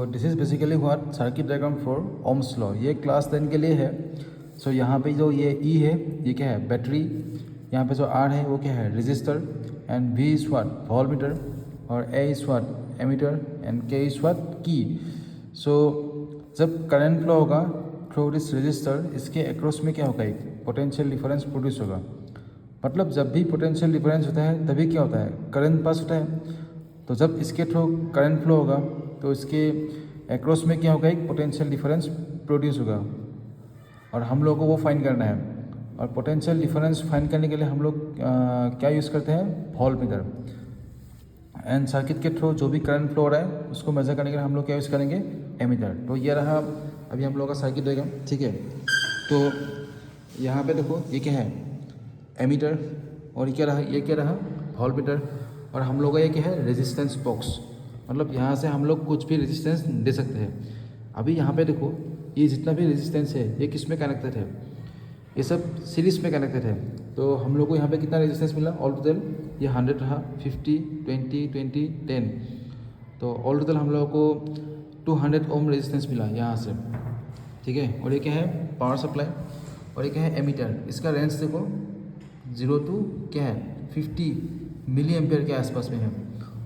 This is basically what circuit diagram for Ohm's law. ये class 10 के लिए है। सो यहाँ पे जो ये ई है ये क्या है, बैटरी। यहाँ पे जो आर है वो क्या है, resistor. And V is what, voltmeter. और A is what, ammeter. And K is what, key. So जब करंट फ्लो होगा थ्रू दिस रजिस्टर, इसके अक्रॉस में क्या होगा, एक पोटेंशियल डिफरेंस प्रोड्यूस होगा। मतलब जब भी पोटेंशियल डिफरेंस होता है तभी क्या होता है, करंट पास होता है। तो जब इसके थ्रू करंट फ्लो होगा तो इसके अक्रॉस में क्या होगा, एक पोटेंशियल डिफरेंस प्रोड्यूस होगा। और हम लोगों को वो फाइंड करना है। और पोटेंशियल डिफरेंस फाइंड करने के लिए हम लोग क्या यूज़ करते हैं, वोल्टमीटर। एंड सर्किट के थ्रू जो भी करंट फ्लो हो रहा है उसको मेजर करने के लिए हम लोग क्या यूज़ करेंगे, एमीटर। तो ये रहा अभी हम लोग का सर्किट रहेगा, ठीक है। तो यहाँ पे देखो ये क्या है, एमीटर। और ये क्या रहा वोल्टमीटर। और हम लोग का ये क्या है, रेजिस्टेंस बॉक्स। मतलब यहाँ से हम लोग कुछ भी रेजिस्टेंस दे सकते हैं। अभी यहाँ पे देखो ये जितना भी रेजिस्टेंस है ये किस में कनेक्टेड है, ये सब सीरीज में कनेक्टेड है। तो हम लोग को यहाँ पे कितना रेजिस्टेंस मिला, ऑल टोटल ये 100 रहा, 50, 20, 20, 10। तो ऑल टोटल हम लोगों को 200 ओम रेजिस्टेंस मिला यहाँ से, ठीक है। और ये क्या है, पावर सप्लाई। और ये क्या है, एमीटर। इसका रेंज देखो 0 to क्या है, 50 मिली एम्पेयर के आसपास में है।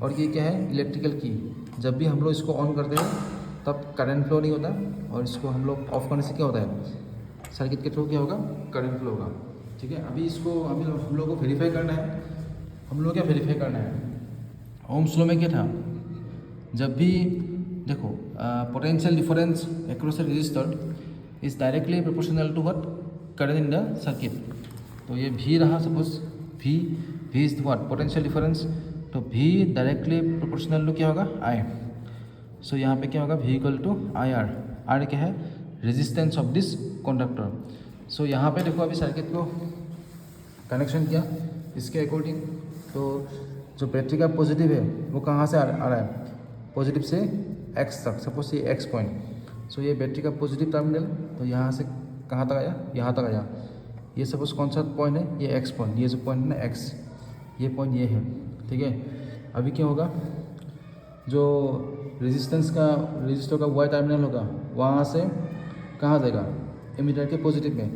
और ये क्या है, इलेक्ट्रिकल की। जब भी हम लोग इसको ऑन करते हैं तब करंट फ्लो नहीं होता, और इसको हम लोग ऑफ करने से क्या होता है, सर्किट के थ्रू क्या होगा, करंट फ्लो होगा, ठीक है। अभी इसको हम लोग को वेरीफाई करना है। हम लोग क्या वेरीफाई करना है, ओम्स लॉ में क्या था, जब भी देखो potential difference across the resistor is directly proportional to what, current in the circuit. तो ये भी रहा, सपोज भी इज व्हाट, पोटेंशियल डिफरेंस। तो भी डायरेक्टली प्रोपोर्शनल टू क्या होगा, आई। सो यहाँ पे क्या होगा, V equal to I R. R क्या है, resistance of this conductor. So यहाँ पे देखो अभी सर्किट को कनेक्शन किया इसके अकॉर्डिंग। तो जो बैटरी का पॉजिटिव है वो कहाँ से आ रहा है, पॉजिटिव से एक्स तक। सपोज ये एक्स पॉइंट। सो ये बैटरी का पॉजिटिव टर्मिनल। तो यहाँ से कहाँ तक आया, यहाँ तक आया। ये सपोज कौन सा पॉइंट है, ये एक्स पॉइंट। ये जो पॉइंट है ना एक्स, ये पॉइंट ये है, ठीक है। अभी क्या होगा, जो रजिस्टर का वाई टर्मिनल होगा वहाँ से कहाँ जाएगा, एमीटर के पॉजिटिव में।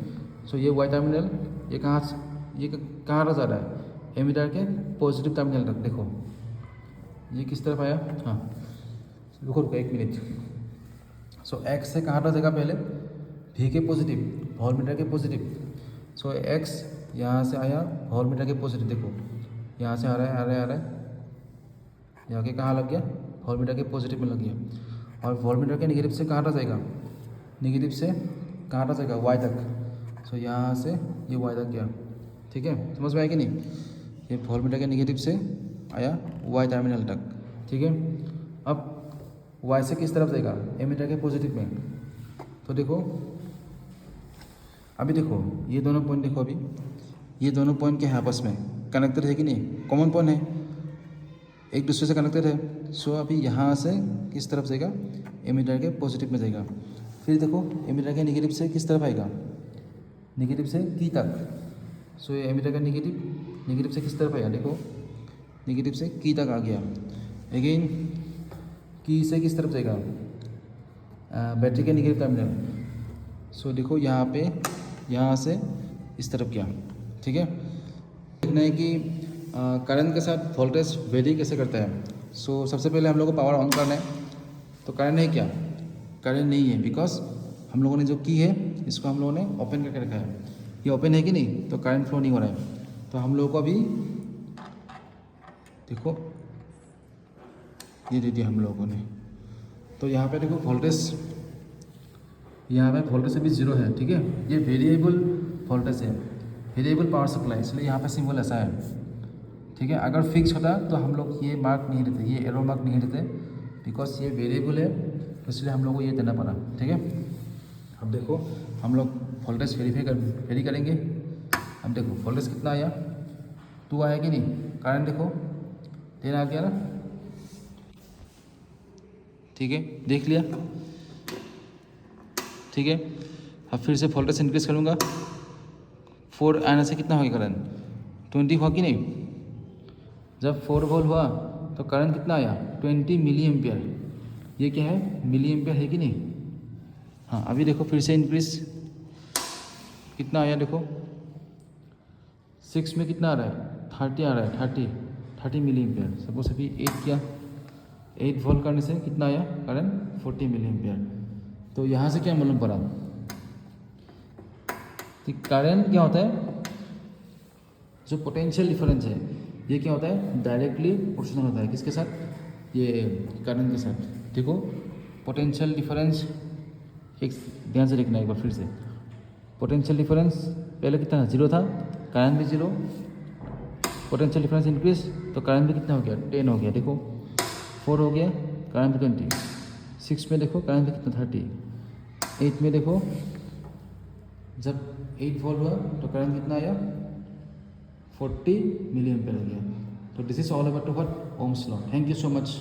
सो ये वाई टर्मिनल ये कहाँ जा रहा है, एमीटर के पॉजिटिव टर्मिनल तक। देखो ये किस तरफ आया, हाँ रुको 1 मिनट। सो एक्स से कहाँ जाएगा, पहले V के पॉजिटिव, वोल्टमीटर के पॉजिटिव। सो एक्स यहाँ से आया वोल्टमीटर के पॉजिटिव। देखो यहाँ से आ रहा है, यहाँ के कहाँ लग गया, वोल्टमीटर के पॉजिटिव में लग गया। और वोल्टमीटर के नेगेटिव से कहाँ जाएगा, नेगेटिव से कहाँ जाएगा, वाई तक। सो यहाँ से ये वाई तक गया, ठीक है। समझ में आया कि नहीं, ये वोल्टमीटर के नेगेटिव से आया वाई टर्मिनल तक, ठीक है। अब वाई से किस तरफ जाएगा, एमीटर के पॉजिटिव में। तो देखो अभी देखो ये दोनों पॉइंट देखो, अभी ये दोनों पॉइंट के आपस में कनेक्टेड है कि नहीं, कॉमन पॉइंट है, एक दूसरे से कनेक्टेड है। सो अभी यहाँ से किस तरफ जाएगा, एमीटर के पॉजिटिव में जाएगा। फिर देखो एमीटर के नेगेटिव से किस तरफ आएगा, नेगेटिव से की तक। सो ये एमीटर का नेगेटिव से किस तरफ आएगा, देखो नेगेटिव से की तक आ गया। अगेन की से किस तरफ जाएगा, बैटरी के नेगेटिव टर्मिनल। सो देखो यहाँ पे, यहाँ से इस तरफ गया, ठीक है। देखना है कि करंट के साथ वोल्टेज वेरी कैसे करता है। सो सबसे पहले हम लोग को पावर ऑन करना है। तो करंट है क्या, करंट नहीं है, बिकॉज हम लोगों ने जो की है इसको हम लोगों ने ओपन करके रखा है। ये ओपन है कि नहीं, तो करंट फ्लो नहीं हो रहा है। तो हम लोगों को अभी देखो ये दे दिया हम लोगों ने। तो यहाँ पे देखो वोल्टेज, यहाँ पे वोल्टेज अभी 0 है, ठीक है। ये वेरिएबल वोल्टेज है, वेरिएबल पावर सप्लाई, इसलिए यहाँ पे सिंबल ऐसा है, ठीक है। अगर फिक्स होता तो हम लोग ये मार्क नहीं देते, ये एरो मार्क नहीं देते, बिकॉज ये वेरिएबल है, तो इसलिए हम लोग को ये देना पड़ा, ठीक है। अब देखो हम लोग वोल्टेज वेरी करेंगे। अब देखो वोल्टेज कितना आया, 2 आया कि नहीं। करंट देखो 10 आ गया ना, ठीक है, देख लिया, ठीक है। अब फिर से वोल्टेज इंक्रीज करूँगा, 4 आने से कितना होगा करंट, 20 हुआ कि नहीं। जब 4 वोल्ट हुआ तो करंट कितना आया, 20 मिली एम्पियर, ये क्या है, मिली एम्पियर है कि नहीं। हाँ अभी देखो फिर से इंक्रीज कितना आया देखो, 6 में कितना आ रहा है, 30 आ रहा है, 30 मिली एम्पियर। सपोज अभी 8 किया, 8 वोल्ट करने से कितना आया करंट, 40 मिली एम्पियर। तो यहाँ से क्या मालूम पड़ा, करंट क्या होता है, जो पोटेंशियल डिफरेंस है ये क्या होता है, डायरेक्टली प्रोपोर्शनल होता है किसके साथ, ये करंट के साथ। देखो पोटेंशियल डिफरेंस, एक ध्यान से देखना एक बार फिर से, पोटेंशियल डिफरेंस पहले कितना 0 था, करंट भी 0, पोटेंशियल डिफरेंस इंक्रीज तो करंट भी कितना हो गया, 10 हो गया। देखो 4 हो गया, करंट भी 20, 6 में देखो करंट भी कितना 30, 8 में देखो जब 8 वोल्ट हुआ तो करंट कितना आया, 40 मिली एम्पियर हो गया। तो this is all about what, Ohm's law. Thank you so much.